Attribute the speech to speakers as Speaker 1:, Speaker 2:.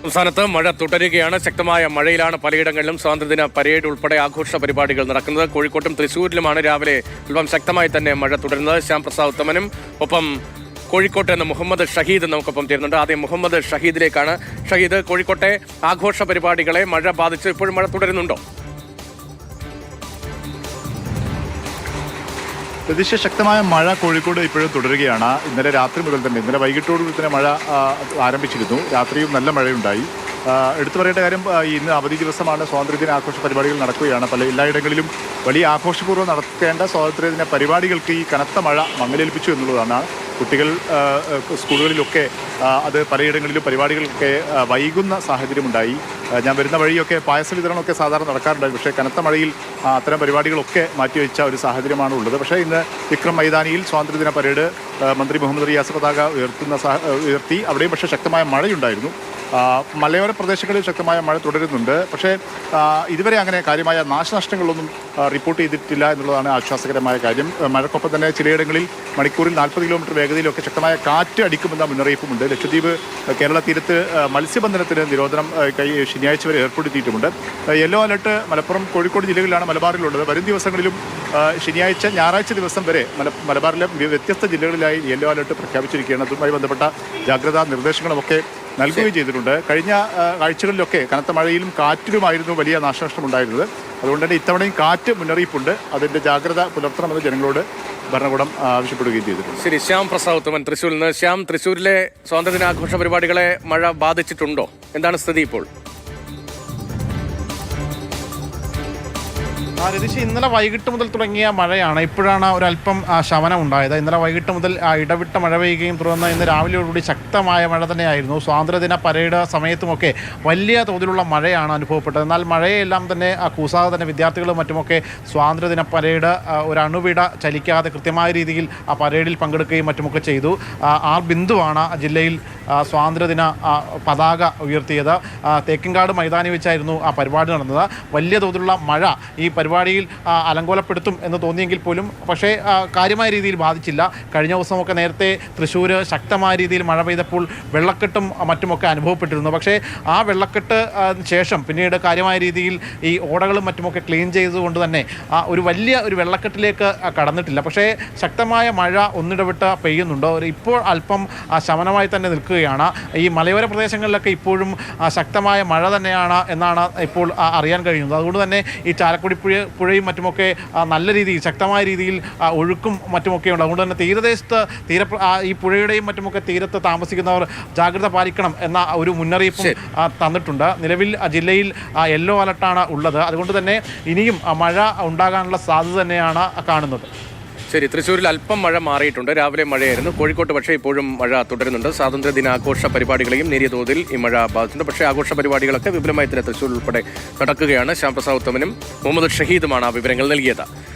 Speaker 1: സംസ്ഥാനത്ത് മഴ തുടരുകയാണ്. ശക്തമായ മഴയിലാണ് പലയിടങ്ങളിലും സ്വാതന്ത്ര്യദിന പരേഡ് ഉൾപ്പെടെ ആഘോഷ പരിപാടികൾ നടക്കുന്നത്. കോഴിക്കോട്ടും തൃശ്ശൂരിലുമാണ് രാവിലെ അല്പം ശക്തമായി തന്നെ മഴ തുടരുന്നത്. ശ്യാം പ്രസാദ് ഉത്തമനും ഒപ്പം കോഴിക്കോട്ട് നിന്ന് മുഹമ്മദ് ഷഹീദ് നമുക്കൊപ്പം ചേരുന്നുണ്ട്. ആദ്യം മുഹമ്മദ് ഷഹീദിലേക്കാണ്. ഷഹീദ്, കോഴിക്കോട്ടെ ആഘോഷ പരിപാടികളെ മഴ ബാധിച്ച് ഇപ്പോഴും മഴ തുടരുന്നുണ്ടോ?
Speaker 2: പ്രതീക്ഷ ശക്തമായ മഴ കോഴിക്കോട് ഇപ്പോഴും തുടരുകയാണ്. ഇന്നലെ രാത്രി മുതൽ തന്നെ, ഇന്നലെ വൈകിട്ടോടുകൂടി തന്നെ മഴ ആരംഭിച്ചിരുന്നു. രാത്രിയും നല്ല മഴയുണ്ടായി. എടുത്തു പറയേണ്ട കാര്യം, ഇന്ന് അവധി ദിവസമാണ്. സ്വാതന്ത്ര്യദിന ആഘോഷ പരിപാടികൾ നടക്കുകയാണ്. എല്ലായിടങ്ങളിലും വലിയ ആഘോഷപൂർവ്വം നടത്തേണ്ട സ്വാതന്ത്ര്യദിന പരിപാടികൾക്ക് ഈ കനത്ത മഴ മങ്ങലേൽപ്പിച്ചു എന്നുള്ളതാണ്. കുട്ടികൾ സ്കൂളുകളിലൊക്കെ അത് പലയിടങ്ങളിലും പരിപാടികളൊക്കെ വൈകുന്ന സാഹചര്യമുണ്ടായി. ഞാൻ വരുന്ന വഴിയൊക്കെ പായസ വിതരണമൊക്കെ സാധാരണ നടക്കാറുണ്ടായി. പക്ഷേ കനത്ത മഴയിൽ അത്തരം പരിപാടികളൊക്കെ മാറ്റിവെച്ച ഒരു സാഹചര്യമാണ് ഉള്ളത്. പക്ഷേ ഇന്ന് വിക്രം മൈതാനിയിൽ സ്വാതന്ത്ര്യദിന പരേഡ് മന്ത്രി മുഹമ്മദ് റിയാസ് പതാക ഉയർത്തി. അവിടെയും പക്ഷേ ശക്തമായ മഴയുണ്ടായിരുന്നു. മലയോര പ്രദേശങ്ങളിൽ ശക്തമായ മഴ തുടരുന്നുണ്ട്. പക്ഷേ ഇതുവരെ അങ്ങനെ കാര്യമായ നാശനഷ്ടങ്ങളൊന്നും റിപ്പോർട്ട് ചെയ്തിട്ടില്ല എന്നുള്ളതാണ് ആശ്വാസകരമായ കാര്യം. മഴക്കൊപ്പം തന്നെ ചിലയിടങ്ങളിൽ മണിക്കൂറിൽ 40 കിലോമീറ്റർ വേഗതയിലൊക്കെ ശക്തമായ കാറ്റ് അടിക്കുമെന്ന മുന്നറിയിപ്പുമുണ്ട്. ലക്ഷദ്വീപ് കേരള തീരത്ത് മത്സ്യബന്ധനത്തിന് നിരോധനം ശനിയാഴ്ച വരെ ഏർപ്പെടുത്തിയിട്ടുമുണ്ട്. യെല്ലോ അലർട്ട് മലപ്പുറം, കോഴിക്കോട് ജില്ലകളിലാണ് മലബാറിലുള്ളത്. വരും ദിവസങ്ങളിലും ശനിയാഴ്ച, ഞായറാഴ്ച ദിവസം വരെ മലബാറിലെ വ്യത്യസ്ത ജില്ലകളിലായി യെല്ലോ അലർട്ട് പ്രഖ്യാപിച്ചിരിക്കുകയാണ്. അതുമായി ബന്ധപ്പെട്ട ജാഗ്രതാ നിർദ്ദേശങ്ങളുമൊക്കെ നൽകുകയും ചെയ്തിട്ടുണ്ട്. കഴിഞ്ഞ ആഴ്ചകളിലൊക്കെ കനത്ത മഴയിലും കാറ്റിലുമായിരുന്നു വലിയ നാശനഷ്ടം ഉണ്ടായിരുന്നത്. അതുകൊണ്ട് തന്നെ ഇത്തവണയും കാറ്റ് മുന്നറിയിപ്പുണ്ട്. അതിൻ്റെ ജാഗ്രത പുലർത്തണമെന്ന് ജനങ്ങളോട് ഭരണകൂടം ആവശ്യപ്പെടുകയും ചെയ്തിട്ടുണ്ട്.
Speaker 1: ശരി, ശ്യാം പ്രസാദ് ഉത്തമൻ തൃശ്ശൂരിൽ നിന്ന്. ശ്യാം, തൃശ്ശൂരിലെ സ്വാതന്ത്ര്യദിനാഘോഷ പരിപാടികളെ മഴ ബാധിച്ചിട്ടുണ്ടോ? എന്താണ് സ്ഥിതി ഇപ്പോൾ?
Speaker 3: രതീഷ്, ഇന്നലെ വൈകിട്ട് മുതൽ തുടങ്ങിയ മഴയാണ്. ഇപ്പോഴാണ് ഒരല്പം ശമനം ഉണ്ടായത്. ഇന്നലെ വൈകിട്ട് മുതൽ ഇടവിട്ട മഴ പെയ്യുകയും തുടർന്ന് ഇന്ന് രാവിലെയോടുകൂടി ശക്തമായ മഴ തന്നെയായിരുന്നു. സ്വാതന്ത്ര്യദിന പരേഡ് സമയത്തുമൊക്കെ വലിയ തോതിലുള്ള മഴയാണ് അനുഭവപ്പെട്ടത്. എന്നാൽ മഴയെല്ലാം തന്നെ കൂസാതെ തന്നെ വിദ്യാർത്ഥികളും മറ്റുമൊക്കെ സ്വാതന്ത്ര്യദിന പരേഡ് ഒരു അണുവിട ചലിക്കാതെ കൃത്യമായ രീതിയിൽ ആ പരേഡിൽ പങ്കെടുക്കുകയും മറ്റുമൊക്കെ ചെയ്തു. ആർ ബിന്ദുവാണ് ജില്ലയിൽ സ്വാതന്ത്ര്യദിന പതാക ഉയർത്തിയത്. തേക്കിൻകാട് മൈതാനി വെച്ചായിരുന്നു ആ പരിപാടി നടന്നത്. വലിയ തോതിലുള്ള മഴ ഈ പരിപാടിയിൽ അലങ്കോലപ്പെടുത്തും എന്ന് തോന്നിയെങ്കിൽ പോലും പക്ഷേ കാര്യമായ രീതിയിൽ ബാധിച്ചില്ല. കഴിഞ്ഞ ദിവസമൊക്കെ നേരത്തെ തൃശ്ശൂർ ശക്തമായ രീതിയിൽ മഴ പെയ്തപ്പോൾ വെള്ളക്കെട്ടും മറ്റുമൊക്കെ അനുഭവപ്പെട്ടിരുന്നു. പക്ഷേ ആ വെള്ളക്കെട്ട് ശേഷം പിന്നീട് കാര്യമായ രീതിയിൽ ഈ ഓടകളും മറ്റുമൊക്കെ ക്ലീൻ ചെയ്തുകൊണ്ട് തന്നെ ഒരു വലിയ ഒരു വെള്ളക്കെട്ടിലേക്ക് കടന്നിട്ടില്ല. പക്ഷേ ശക്തമായ മഴ ഒന്നിടവിട്ട് പെയ്യുന്നുണ്ട്. ഇപ്പോൾ അല്പം ശമനമായി തന്നെ നിൽക്കുകയാണ്. ഈ മലയോര പ്രദേശങ്ങളിലൊക്കെ ഇപ്പോഴും ശക്തമായ മഴ തന്നെയാണ് എന്നാണ് ഇപ്പോൾ അറിയാൻ കഴിയുന്നത്. അതുകൊണ്ട് തന്നെ ഈ ചാലക്കുടി പുഴയും മറ്റുമൊക്കെ നല്ല രീതിയിൽ ശക്തമായ രീതിയിൽ ഒഴുക്കും മറ്റുമൊക്കെ ഉണ്ട്. അതുകൊണ്ട് തന്നെ തീരദേശത്ത് ഈ പുഴയുടെയും മറ്റുമൊക്കെ തീരത്ത് താമസിക്കുന്നവർ ജാഗ്രത പാലിക്കണം എന്ന ഒരു മുന്നറിയിപ്പും തന്നിട്ടുണ്ട്. നിലവിൽ ജില്ലയിൽ യെല്ലോ അലർട്ടാണ് ഉള്ളത്. അതുകൊണ്ട് തന്നെ ഇനിയും മഴ ഉണ്ടാകാനുള്ള സാധ്യത തന്നെയാണ് കാണുന്നത്.
Speaker 1: ശരി, തൃശ്ശൂരിൽ അല്പം മഴ മാറിയിട്ടുണ്ട്. രാവിലെ മഴയായിരുന്നു. കോഴിക്കോട്ട് പക്ഷേ ഇപ്പോഴും മഴ തുടരുന്നുണ്ട്. സ്വാതന്ത്ര്യദിനാഘോഷ പരിപാടികളെയും നേരിയ തോതിൽ ഈ മഴ ബാധിച്ചിട്ടുണ്ട്. പക്ഷേ ആഘോഷ പരിപാടികളൊക്കെ വിപുലമായി തന്നെ തൃശ്ശൂർ ഉൾപ്പെടെ നടക്കുകയാണ്. ശ്യാം പ്രസാദ് ഉത്തമനും മുഹമ്മദ് ഷഹീദുമാണ് ആ വിവരങ്ങൾ നൽകിയത്.